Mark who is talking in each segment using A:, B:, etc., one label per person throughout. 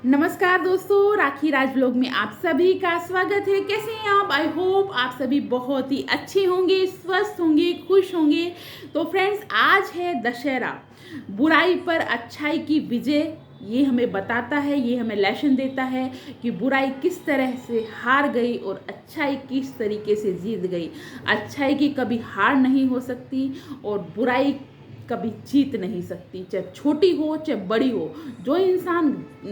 A: नमस्कार दोस्तों, राखी राज ब्लॉग में आप सभी का स्वागत है। कैसे हैं आप? आई होप आप सभी बहुत ही अच्छे होंगे, स्वस्थ होंगे, खुश होंगे। तो फ्रेंड्स, आज है दशहरा। बुराई पर अच्छाई की विजय ये हमें बताता है, ये हमें लेसन देता है कि बुराई किस तरह से हार गई और अच्छाई किस तरीके से जीत गई। अच्छाई की कभी हार नहीं हो सकती और बुराई कभी जीत नहीं सकती, चाहे छोटी हो चाहे बड़ी हो। जो इंसान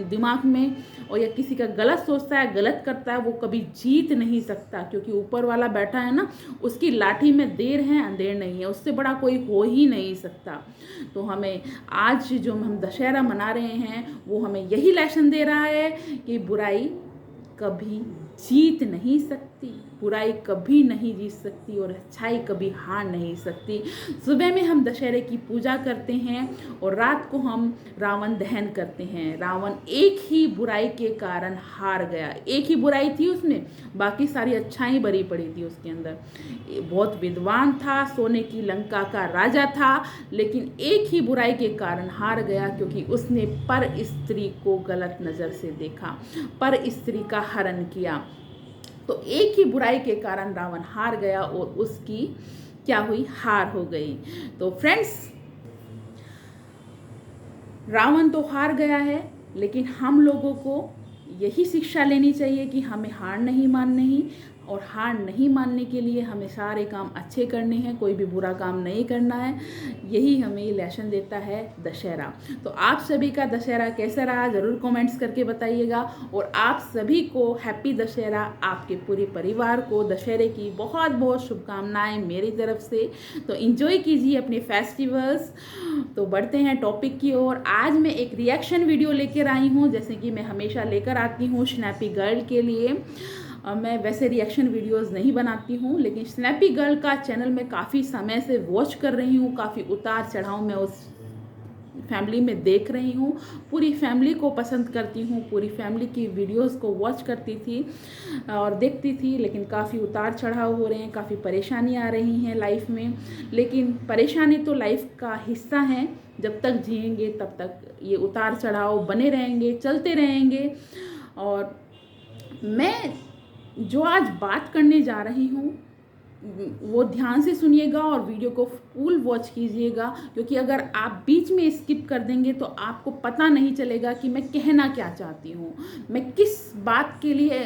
A: दिमाग में और या किसी का गलत सोचता है, गलत करता है, वो कभी जीत नहीं सकता, क्योंकि ऊपर वाला बैठा है ना, उसकी लाठी में देर है अंधेर नहीं है, उससे बड़ा कोई हो ही नहीं सकता। तो हमें आज जो हम दशहरा मना रहे हैं वो हमें यही लेसन दे रहा है कि बुराई कभी जीत नहीं सकती, बुराई कभी नहीं जीत सकती और अच्छाई कभी हार नहीं सकती। सुबह में हम दशहरे की पूजा करते हैं और रात को हम रावण दहन करते हैं। रावण एक ही बुराई के कारण हार गया, एक ही बुराई थी उसमें, बाकी सारी अच्छाई भरी पड़ी थी उसके अंदर। बहुत विद्वान था, सोने की लंका का राजा था, लेकिन एक ही बुराई के कारण हार गया, क्योंकि उसने पर स्त्री को गलत नज़र से देखा, पर स्त्री का हरण किया। तो एक ही बुराई के कारण रावण हार गया और उसकी क्या हुई, हार हो गई। तो फ्रेंड्स, रावण तो हार गया है, लेकिन हम लोगों को यही शिक्षा लेनी चाहिए कि हमें हार नहीं माननी, और हार नहीं मानने के लिए हमें सारे काम अच्छे करने हैं, कोई भी बुरा काम नहीं करना है। यही हमें लेसन देता है दशहरा। तो आप सभी का दशहरा कैसा रहा ज़रूर कमेंट्स करके बताइएगा, और आप सभी को हैप्पी दशहरा। आपके पूरे परिवार को दशहरे की बहुत बहुत शुभकामनाएं मेरी तरफ से। तो एंजॉय कीजिए अपने फेस्टिवल्स। तो बढ़ते हैं टॉपिक की ओर। आज मैं एक रिएक्शन वीडियो लेकर आई हूँ, जैसे कि मैं हमेशा लेकर आती हूँ स्नैपी गर्ल के लिए। मैं वैसे रिएक्शन वीडियोस नहीं बनाती हूँ, लेकिन स्नैपी गर्ल का चैनल मैं काफ़ी समय से वॉच कर रही हूँ। काफ़ी उतार चढ़ाव मैं उस फैमिली में देख रही हूँ। पूरी फैमिली को पसंद करती हूँ, पूरी फैमिली की वीडियोस को वॉच करती थी और देखती थी, लेकिन काफ़ी उतार चढ़ाव हो रहे हैं, काफ़ी परेशानी आ रही हैं लाइफ में। लेकिन परेशानी तो लाइफ का हिस्सा है, जब तक जिएंगे तब तक ये उतार चढ़ाव बने रहेंगे, चलते रहेंगे। और मैं जो आज बात करने जा रही हूँ वो ध्यान से सुनिएगा और वीडियो को फुल वॉच कीजिएगा, क्योंकि अगर आप बीच में स्किप कर देंगे तो आपको पता नहीं चलेगा कि मैं कहना क्या चाहती हूँ, मैं किस बात के लिए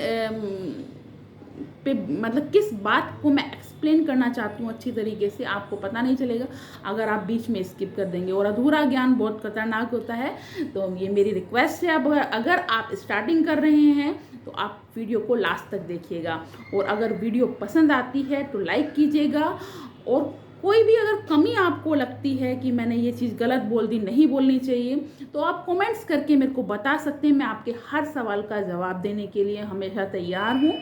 A: मतलब किस बात को मैं एक्सप्लेन करना चाहती हूँ अच्छी तरीके से, आपको पता नहीं चलेगा अगर आप बीच में स्किप कर देंगे। और अधूरा ज्ञान बहुत खतरनाक होता है, तो ये मेरी रिक्वेस्ट है। अब अगर आप स्टार्टिंग कर रहे हैं तो आप वीडियो को लास्ट तक देखिएगा, और अगर वीडियो पसंद आती है तो लाइक कीजिएगा। और कोई भी अगर कमी आपको लगती है कि मैंने ये चीज़ गलत बोल दी, नहीं बोलनी चाहिए, तो आप कमेंट्स करके मेरे को बता सकते हैं। मैं आपके हर सवाल का जवाब देने के लिए हमेशा तैयार हूँ।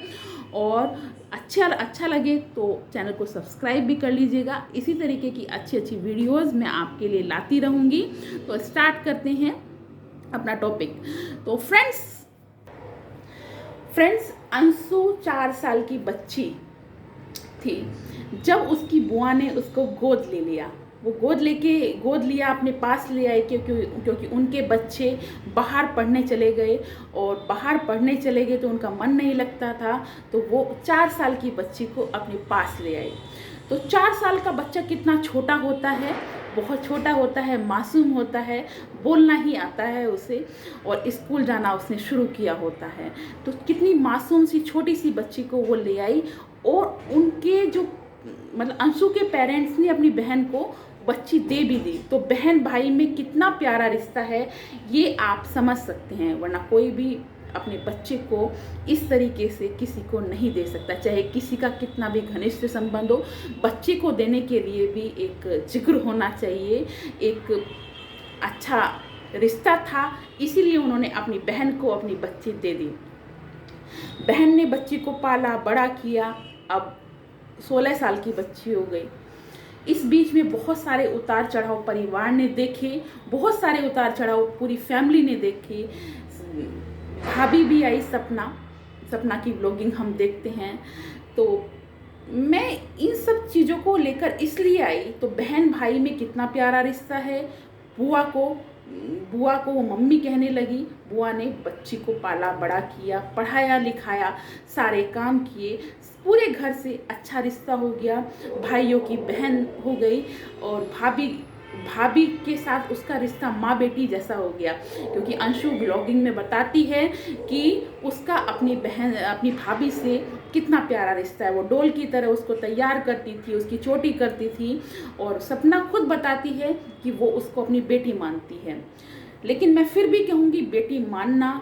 A: और अच्छा लगे तो चैनल को सब्सक्राइब भी कर लीजिएगा। इसी तरीके की अच्छी अच्छी वीडियोस मैं आपके लिए लाती रहूँगी। तो स्टार्ट करते हैं अपना टॉपिक। तो फ्रेंड्स, अंशु 4 साल की बच्ची थी जब उसकी बुआ ने उसको गोद ले लिया। वो गोद लिया, अपने पास ले आए, क्योंकि उनके बच्चे बाहर पढ़ने चले गए, और बाहर पढ़ने चले गए तो उनका मन नहीं लगता था, तो वो 4 साल की बच्ची को अपने पास ले आए। तो 4 साल का बच्चा कितना छोटा होता है, बहुत छोटा होता है, मासूम होता है, बोलना ही आता है उसे, और स्कूल जाना उसने शुरू किया होता है। तो कितनी मासूम सी छोटी सी बच्ची को वो ले आई, और उनके जो मतलब अंशु के पेरेंट्स ने अपनी बहन को बच्ची दे भी दी। तो बहन भाई में कितना प्यारा रिश्ता है ये आप समझ सकते हैं, वरना कोई भी अपने बच्चे को इस तरीके से किसी को नहीं दे सकता, चाहे किसी का कितना भी घनिष्ठ संबंध हो। बच्चे को देने के लिए भी एक जिक्र होना चाहिए, एक अच्छा रिश्ता था, इसीलिए उन्होंने अपनी बहन को अपनी बच्ची दे दी। बहन ने बच्ची को पाला बड़ा किया, अब 16 साल की बच्ची हो गई। इस बीच में बहुत सारे उतार चढ़ाव परिवार ने देखे, बहुत सारे उतार चढ़ाव पूरी फैमिली ने देखे। भाभी भी आई, सपना की व्लॉगिंग हम देखते हैं। तो मैं इन सब चीज़ों को लेकर इसलिए आई, तो बहन भाई में कितना प्यारा रिश्ता है। बुआ को बुआ को वो मम्मी कहने लगी। बुआ ने बच्ची को पाला बड़ा किया, पढ़ाया लिखाया, सारे काम किए, पूरे घर से अच्छा रिश्ता हो गया, भाइयों की बहन हो गई और भाभी भाभी के साथ उसका रिश्ता माँ बेटी जैसा हो गया। क्योंकि अंशु ब्लॉगिंग में बताती है कि उसका अपनी भाभी से कितना प्यारा रिश्ता है। वो डोल की तरह उसको तैयार करती थी, उसकी चोटी करती थी और सपना खुद बताती है कि वो उसको अपनी बेटी मानती है। लेकिन मैं फिर भी कहूँगी बेटी मानना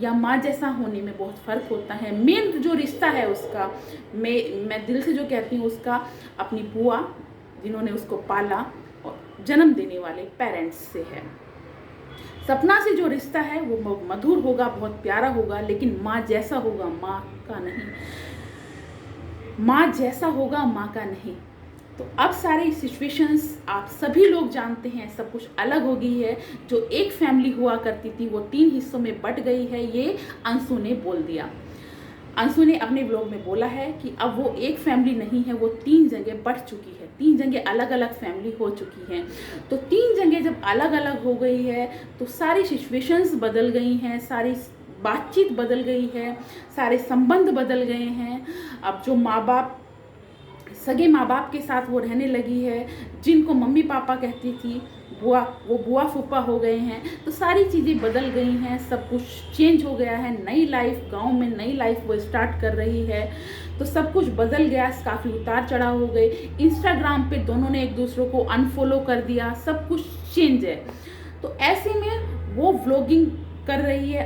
A: या माँ जैसा होने में बहुत फ़र्क होता है। मेन जो रिश्ता है उसका, मैं दिल से जो कहती हूँ, उसका अपनी बुआ जिन्होंने उसको पाला और जन्म देने वाले पेरेंट्स से है। सपना से जो रिश्ता है वो मधुर होगा, बहुत प्यारा होगा, लेकिन माँ जैसा होगा माँ का नहीं, माँ जैसा होगा माँ का नहीं। तो अब सारी सिचुएशंस आप सभी लोग जानते हैं, सब कुछ अलग हो गई है। जो एक फैमिली हुआ करती थी वो 3 हिस्सों में बट गई है, ये अंशु ने बोल दिया। अंशु ने अपने ब्लॉग में बोला है कि अब वो एक फैमिली नहीं है, वो 3 जगह बट चुकी है, 3 जगह अलग अलग फैमिली हो चुकी हैं। तो 3 जगह जब अलग अलग हो गई है तो सारी सिचुएशंस बदल गई हैं, सारी बातचीत बदल गई है, सारे संबंध बदल गए हैं। अब जो माँ बाप, सगे माँ बाप के साथ वो रहने लगी है, जिनको मम्मी पापा कहती थी बुआ, वो बुआ फूफा हो गए हैं। तो सारी चीज़ें बदल गई हैं, सब कुछ चेंज हो गया है। नई लाइफ, गांव में नई लाइफ वो स्टार्ट कर रही है। तो सब कुछ बदल गया, काफ़ी उतार चढ़ाव हो गए। इंस्टाग्राम पे दोनों ने एक दूसरे को अनफॉलो कर दिया, सब कुछ चेंज है। तो ऐसे में वो व्लॉगिंग कर रही है।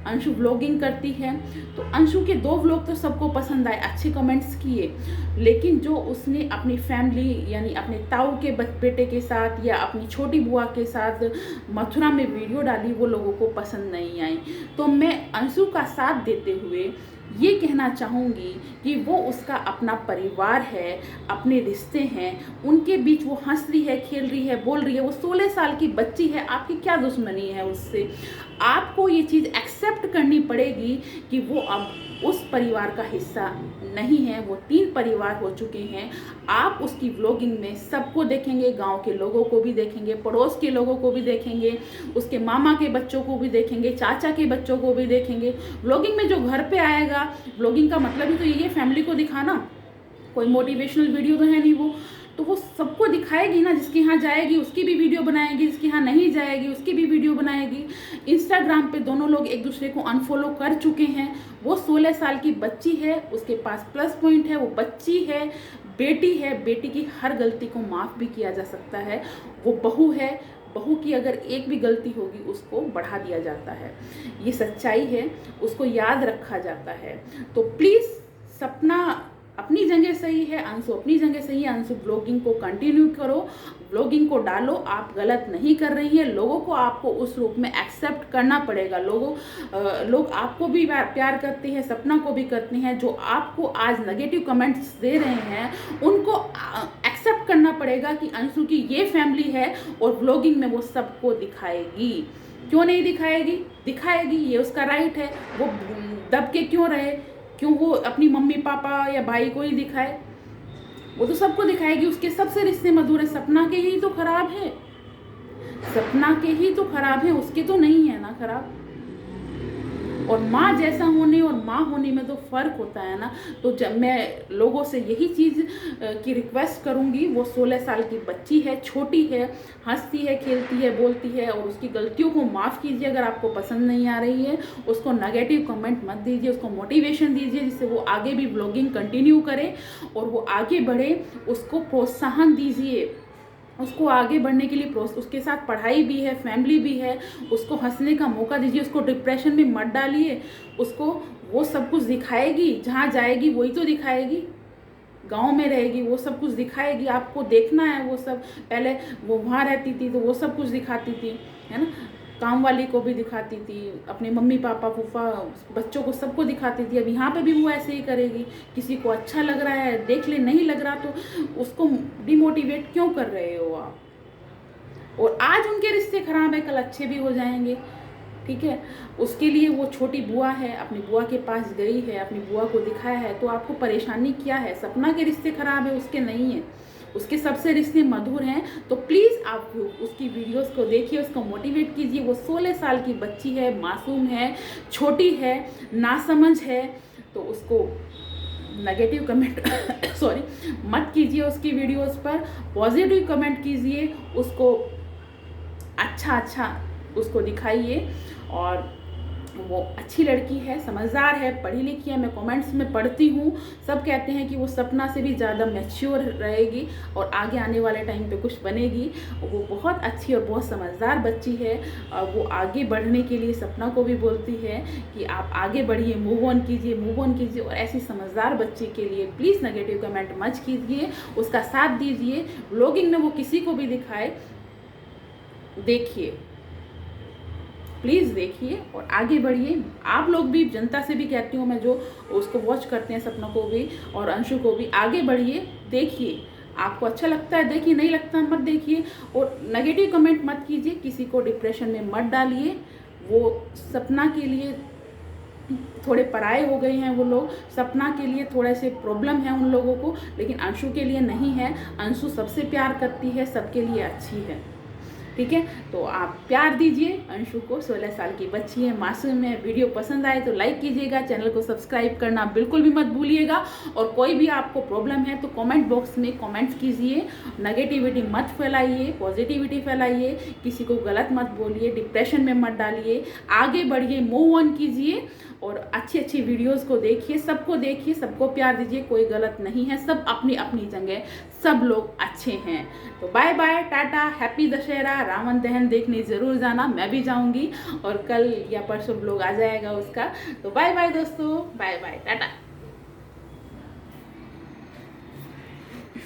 A: अंशु व्लॉगिंग करती है। तो अंशु के 2 व्लॉग तो सबको पसंद आए, अच्छे कमेंट्स किए, लेकिन जो उसने अपनी फैमिली यानी अपने ताऊ के बेटे के साथ या अपनी छोटी बुआ के साथ मथुरा में वीडियो डाली वो लोगों को पसंद नहीं आई। तो मैं अंशु का साथ देते हुए ये कहना चाहूँगी कि वो उसका अपना परिवार है, अपने रिश्ते हैं, उनके बीच वो हंस रही है, खेल रही है, बोल रही है। वो 16 साल की बच्ची है, आपकी क्या दुश्मनी है उससे? आपको ये चीज़ एक्सेप्ट करनी पड़ेगी कि वो अब उस परिवार का हिस्सा नहीं है, वो 3 परिवार हो चुके हैं। आप उसकी व्लॉगिंग में सबको देखेंगे, गांव के लोगों को भी देखेंगे, पड़ोस के लोगों को भी देखेंगे, उसके मामा के बच्चों को भी देखेंगे, चाचा के बच्चों को भी देखेंगे। व्लॉगिंग में जो घर पे आएगा, व्लॉगिंग का मतलब ही तो ये है फैमिली को दिखाना, कोई मोटिवेशनल वीडियो तो है नहीं वो। तो वो सबको दिखाएगी ना, जिसके यहाँ जाएगी उसकी भी वीडियो बनाएगी, जिसके यहाँ नहीं जाएगी उसकी भी वीडियो बनाएगी। इंस्टाग्राम पे दोनों लोग एक दूसरे को अनफॉलो कर चुके हैं। वो 16 साल की बच्ची है, उसके पास प्लस पॉइंट है, वो बच्ची है, बेटी है, बेटी की हर गलती को माफ़ भी किया जा सकता है। वो बहू है, बहू की अगर एक भी गलती होगी उसको बढ़ा दिया जाता है, ये सच्चाई है, उसको याद रखा जाता है। तो प्लीज़ सपना अपनी जगह सही है, अंशु अपनी जगह सही है। अंशु ब्लॉगिंग को कंटिन्यू करो, ब्लॉगिंग को डालो, आप गलत नहीं कर रही हैं। लोगों को आपको उस रूप में एक्सेप्ट करना पड़ेगा। लोग आपको भी प्यार करते हैं, सपना को भी करते हैं। जो आपको आज नेगेटिव कमेंट्स दे रहे हैं उनको एक्सेप्ट करना पड़ेगा कि अंशु की ये फैमिली है और ब्लॉगिंग में वो सबको दिखाएगी। क्यों नहीं दिखाएगी? दिखाएगी, ये उसका राइट है। वो दब के क्यों रहे? क्यों वो अपनी मम्मी पापा या भाई को ही दिखाए? वो तो सबको दिखाएगी। उसके सबसे रिश्ते मधुर है। सपना के ही तो खराब है, सपना के ही तो खराब है, उसके तो नहीं है ना खराब। और माँ जैसा होने और माँ होने में तो फ़र्क होता है ना। तो जब मैं लोगों से यही चीज़ की रिक्वेस्ट करूँगी, वो 16 साल की बच्ची है, छोटी है, हंसती है, खेलती है, बोलती है, और उसकी गलतियों को माफ़ कीजिए। अगर आपको पसंद नहीं आ रही है उसको नेगेटिव कमेंट मत दीजिए, उसको मोटिवेशन दीजिए जिससे वो आगे भी ब्लॉगिंग कंटिन्यू करे और वो आगे बढ़े। उसको प्रोत्साहन दीजिए, उसको आगे बढ़ने के लिए उसके साथ पढ़ाई भी है, फैमिली भी है, उसको हंसने का मौका दीजिए, उसको डिप्रेशन में मत डालिए। उसको वो सब कुछ दिखाएगी, जहाँ जाएगी वही तो दिखाएगी, गांव में रहेगी वो सब कुछ दिखाएगी। आपको देखना है वो सब। पहले वो वहाँ रहती थी तो वो सब कुछ दिखाती थी, है ना, काम वाली को भी दिखाती थी, अपने मम्मी पापा फूफा बच्चों को सबको दिखाती थी। अब यहाँ पे भी वो ऐसे ही करेगी। किसी को अच्छा लग रहा है देख ले, नहीं लग रहा तो उसको डिमोटिवेट क्यों कर रहे हो आप? और आज उनके रिश्ते खराब है, कल अच्छे भी हो जाएंगे, ठीक है। उसके लिए वो छोटी बुआ है, अपनी बुआ के पास गई है, अपनी बुआ को दिखाया है, तो आपको परेशानी क्या है? सपना के रिश्ते खराब है, उसके नहीं है। उसके सबसे रिश्ते मधुर हैं। तो प्लीज़ आप उसकी वीडियोस को देखिए, उसको मोटिवेट कीजिए। वो 16 साल की बच्ची है, मासूम है, छोटी है, नासमझ है, तो उसको नेगेटिव कमेंट सॉरी मत कीजिए उसकी वीडियोस पर, पॉजिटिव कमेंट कीजिए, उसको अच्छा उसको दिखाइए। और वो अच्छी लड़की है, समझदार है, पढ़ी लिखी है। मैं कमेंट्स में पढ़ती हूँ, सब कहते हैं कि वो सपना से भी ज़्यादा मैच्योर रहेगी और आगे आने वाले टाइम पे कुछ बनेगी। वो बहुत अच्छी और बहुत समझदार बच्ची है। और वो आगे बढ़ने के लिए सपना को भी बोलती है कि आप आगे बढ़िए, मूव ऑन कीजिए। और ऐसी समझदार बच्ची के लिए प्लीज़ नेगेटिव कमेंट मत कीजिए, उसका साथ दीजिए। व्लॉगिंग में वो किसी को भी दिखाए, देखिए, प्लीज़ देखिए और आगे बढ़िए। आप लोग भी, जनता से भी कहती हूँ मैं, जो उसको वॉच करते हैं, सपना को भी और अंशु को भी, आगे बढ़िए, देखिए। आपको अच्छा लगता है देखिए, नहीं लगता मत देखिए। और नेगेटिव कमेंट मत कीजिए, किसी को डिप्रेशन में मत डालिए। वो सपना के लिए थोड़े पराये हो गए हैं वो लोग, सपना के लिए थोड़े से प्रॉब्लम है उन लोगों को, लेकिन अंशु के लिए नहीं है। अंशु सबसे प्यार करती है, सबके लिए अच्छी है, ठीक है। तो आप प्यार दीजिए अंशु को, 16 साल की बच्ची है, मासूम है। वीडियो पसंद आए तो लाइक कीजिएगा, चैनल को सब्सक्राइब करना बिल्कुल भी मत भूलिएगा। और कोई भी आपको प्रॉब्लम है तो कमेंट बॉक्स में कमेंट्स कीजिए। नेगेटिविटी मत फैलाइए, पॉजिटिविटी फैलाइए, किसी को गलत मत बोलिए, डिप्रेशन में मत डालिए, आगे बढ़िए, मूव ऑन कीजिए। और अच्छी वीडियोस को देखिए, सबको प्यार दीजिए। कोई गलत नहीं है, सब अपनी अपनी जगह सब लोग अच्छे हैं। तो bye bye, tata, happy Dussehra. Ravan दहन देखने ज़रूर जाना, मैं भी जाऊंगी और कल या परसों ब्लॉग आ जाएगा उसका। तो बाय बाय दोस्तों, बाय बाय, टाटा।